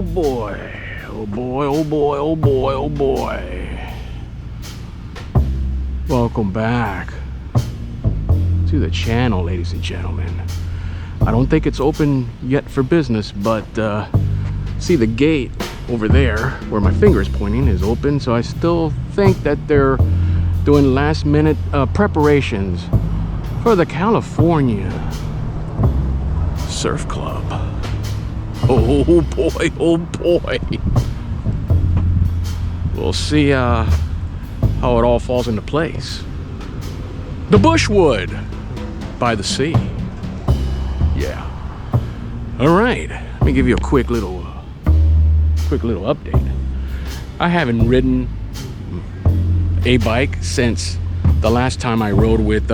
oh boy. Oh boy, oh boy, oh boy, oh boy. Welcome back to the channel, ladies and gentlemen. I don't think it's open yet for business, but see the gate over there where my finger is pointing is open, so I still think that they're doing last minute preparations for the California Surf Club. Oh boy, oh boy. We'll see how it all falls into place. The Bushwood by the sea. Yeah. All right. Let me give you a quick little update. I haven't ridden a bike since the last time I rode with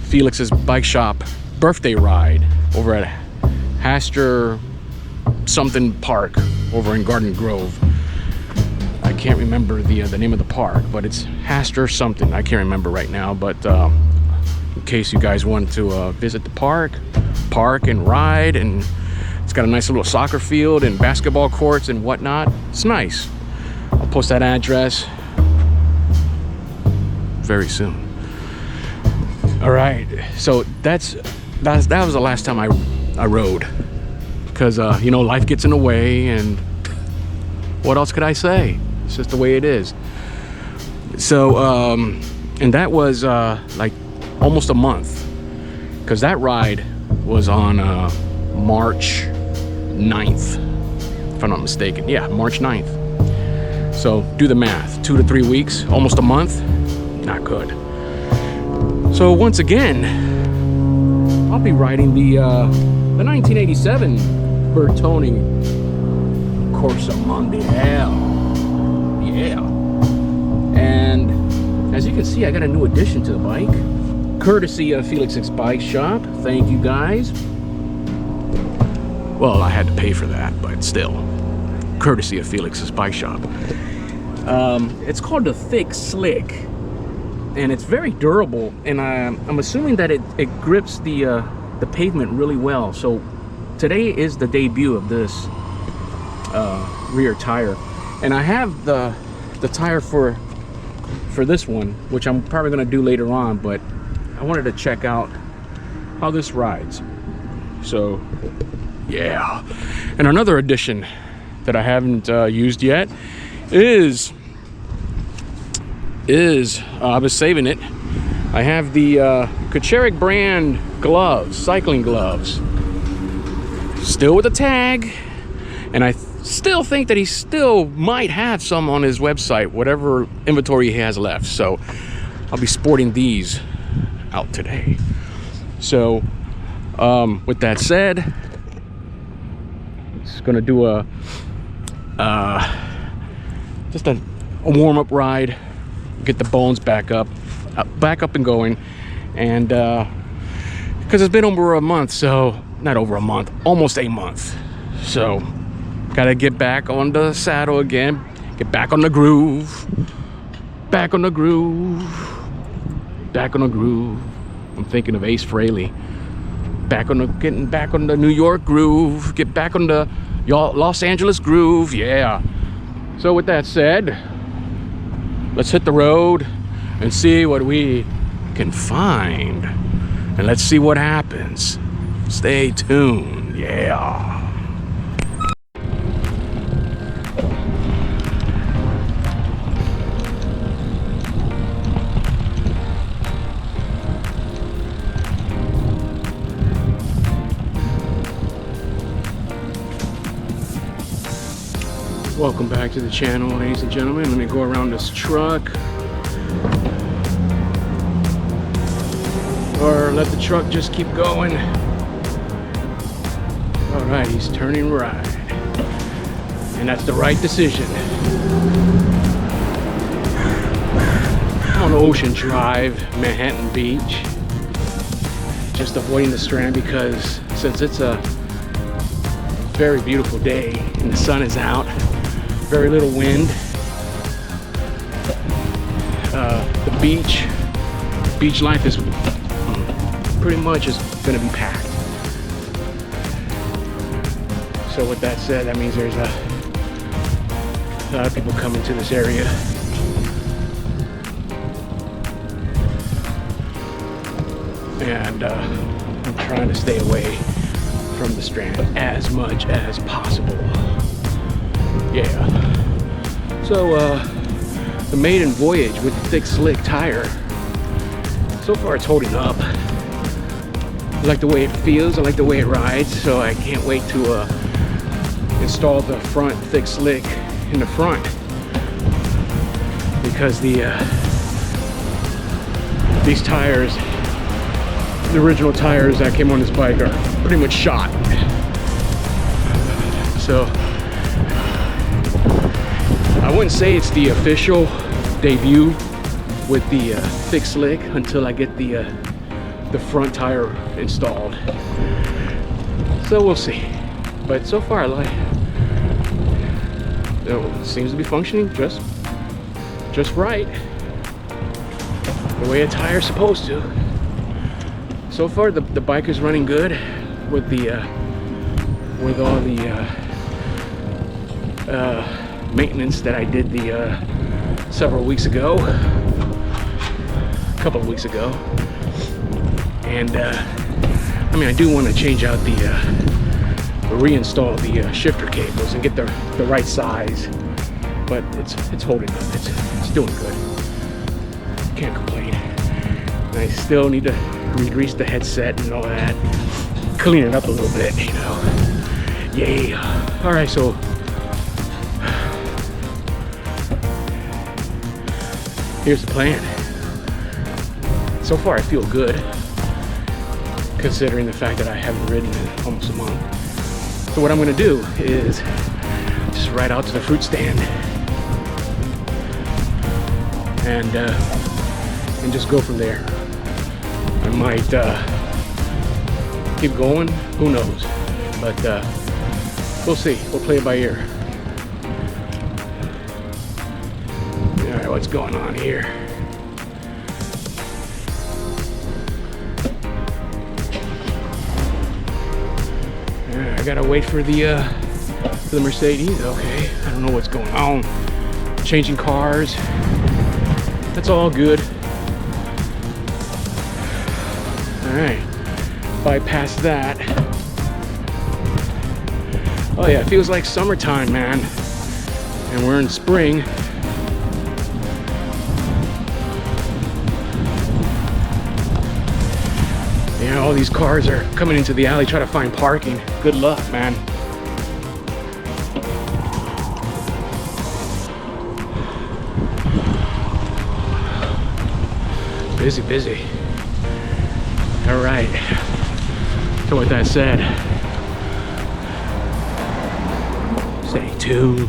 Felix's bike shop birthday ride over at Hastur something park over in Garden Grove. I can't remember the name of the park, but it's Hastur something. I can't remember right now, but in case you guys want to visit the park and ride, and it's got a nice little soccer field and basketball courts and whatnot. It's nice. I'll post that address very soon. All right, so that was the last time I rode, because you know, life gets in the way, and what else could I say? It's just the way it is. So and that was like almost a month, because that ride was on March 9th, if I'm not mistaken. Yeah, March 9th. So do the math, 2 to 3 weeks, almost a month. Not good. So once again, I'll be riding the 1987 Bertone Corsa Mondiale. Yeah. And as you can see, I got a new addition to the bike, courtesy of Felix's Bike Shop. Thank you guys. Well, I had to pay for that, but still, courtesy of Felix's Bike Shop. It's called the Thick Slick, and it's very durable, and I'm assuming that it grips the pavement really well. So today is the debut of this rear tire, and I have the tire for this one, which I'm probably going to do later on, but I wanted to check out how this rides. So yeah. And another addition that I haven't used yet is I was saving it. I have the Kucherik brand gloves, cycling gloves, still with the tag, and I still think that he still might have some on his website, whatever inventory he has left. So I'll be sporting these out today. So with that said, just gonna do just a warm-up ride, get the bones back up and going, and because it's been over a month, so not over a month, almost a month, so gotta get back on the saddle again, get back on the groove, back on the groove. I'm thinking of Ace Frehley. Getting back on the New York groove, get back on the Los Angeles groove. Yeah. So with that said, let's hit the road and see what we can find, and let's see what happens. Stay tuned. Yeah. Welcome back to the channel, ladies and gentlemen. Let me go around this truck, or let the truck just keep going. All right, he's turning right, and that's the right decision. On Ocean Drive, Manhattan Beach, just avoiding the Strand, because since it's a very beautiful day and the sun is out, very little wind, the beach life is pretty much is going to be packed. So with that said, that means there's a lot of people coming to this area. And I'm trying to stay away from the Strand as much as possible. Yeah. So the maiden voyage with the thick slick tire, so far it's holding up. I like the way it feels, I like the way it rides, so I can't wait to install the front thick slick in the front, because these tires, the original tires that came on this bike, are pretty much shot. So I wouldn't say it's the official debut with the thick slick until I get the front tire installed. So we'll see. But so far, like, it seems to be functioning just right, the way a tire's supposed to. So far, the bike is running good with with all the maintenance that I did several weeks ago, a couple of weeks ago. And I mean, I do want to change out reinstall the shifter cables and get the right size, but it's holding up. It's doing good. Can't complain. And I still need to re-grease the headset and all that, clean it up a little bit, you know. Yay! All right, so here's the plan. So far, I feel good, considering the fact that I haven't ridden in almost a month. So what I'm gonna do is just ride out to the fruit stand and just go from there. I might keep going, who knows? But we'll see. We'll play it by ear. All right, what's going on here? I gotta wait for the Mercedes. Okay, I don't know what's going on. Changing cars. That's all good. All right, bypass that. Oh yeah, it feels like summertime, man. And we're in spring. You know, all these cars are coming into the alley trying to find parking. Good luck, man. Busy, busy. All right. So with that said, stay tuned.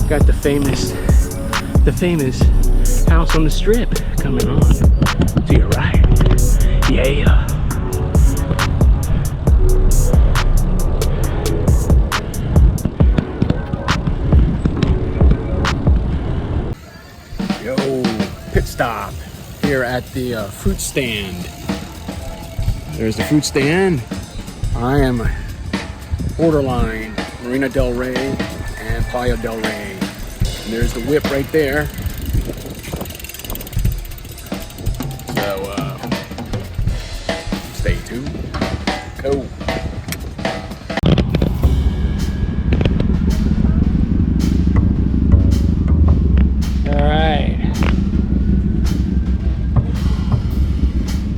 Got the famous house on the strip coming on to your right. Yeah. Yo, pit stop here at the fruit stand. There's the fruit stand. I am borderline Marina Del Rey and Playa del Rey. And there's the whip right there. So stay tuned. Go.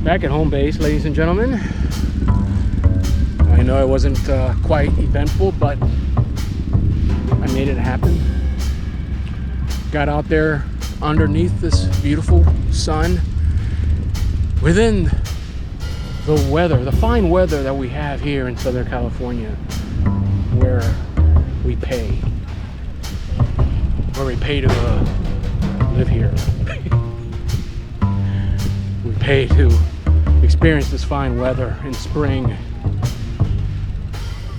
Back at home base, ladies and gentlemen. I know it wasn't quite eventful, but I made it happen. Got out there underneath this beautiful sun, within the weather, the fine weather that we have here in Southern California, where we pay to live here. We pay to experience this fine weather in spring,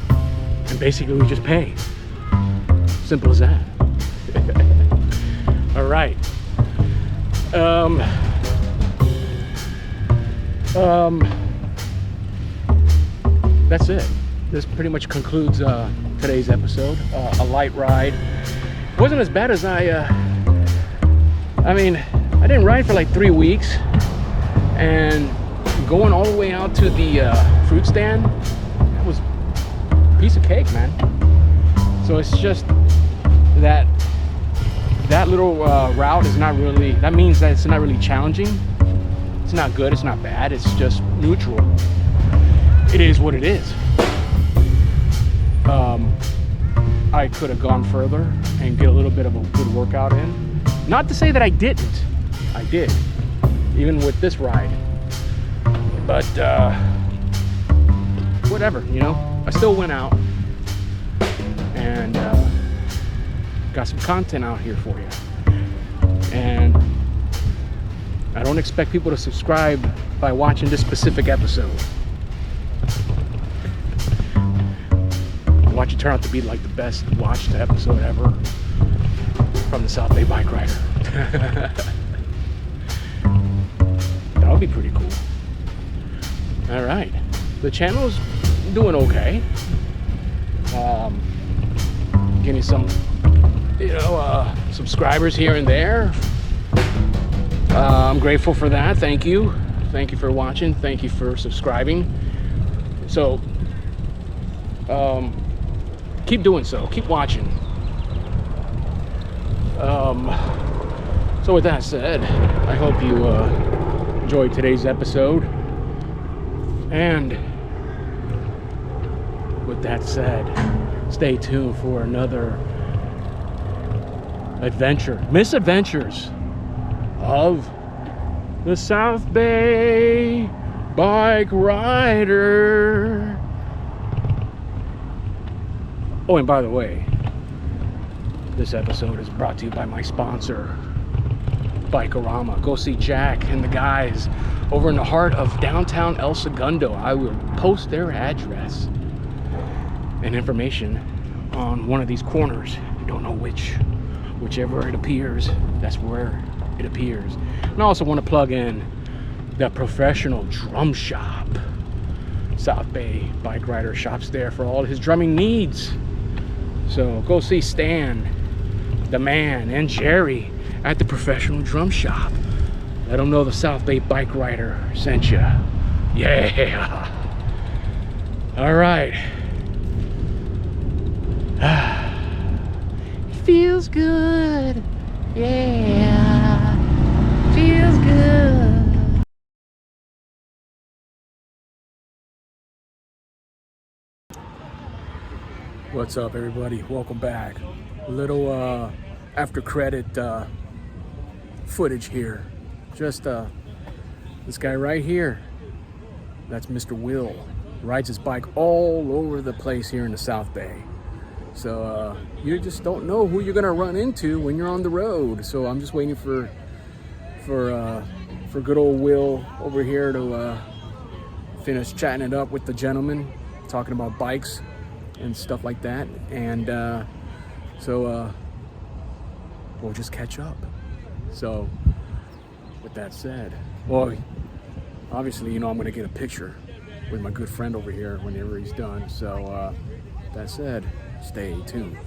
and basically we just pay. Simple as that. All right. That's it. This pretty much concludes today's episode. A light ride. Wasn't as bad as I mean, I didn't ride for like 3 weeks, and going all the way out to the fruit stand, that was a piece of cake, man. So it's just that little route is not really, that means that it's not really challenging. It's not good, it's not bad, it's just neutral. It is what it is. I could have gone further and get a little bit of a good workout in. Not to say that I didn't. I did, even with this ride. But whatever, you know, I still went out and got some content out here for you. And I don't expect people to subscribe by watching this specific episode. Watch it turn out to be like the best watched episode ever from the South Bay Bike Rider. That would be pretty cool. All right, the channel's doing okay. Getting some, you know, subscribers here and there. I'm grateful for that. Thank you for watching. Thank you for subscribing. So keep doing so. Keep watching. So with that said, I hope you enjoyed today's episode. And with that said, stay tuned for another misadventures of the South Bay Bike Rider. Oh, and by the way, this episode is brought to you by my sponsor, Bikerama. Go see Jack and the guys over in the heart of downtown El Segundo. I will post their address and information on one of these corners. You don't know whichever it appears, that's where it appears. And I also want to plug in the Professional Drum Shop. South Bay Bike Rider shops there for all his drumming needs. So go see Stan, the man, and Jerry at the Professional Drum Shop. Let them know the South Bay Bike Rider sent you. Yeah. All right. Feels good. Yeah. Feels good. What's up, everybody? Welcome back. A little after credit footage here. Just this guy right here. That's Mr. Will. Rides his bike all over the place here in the South Bay. So you just don't know who you're gonna run into when you're on the road. So I'm just waiting for good old Will over here to finish chatting it up with the gentleman, talking about bikes and stuff like that. And so we'll just catch up. So with that said, well, obviously, you know, I'm gonna get a picture with my good friend over here whenever he's done. So that said, stay tuned.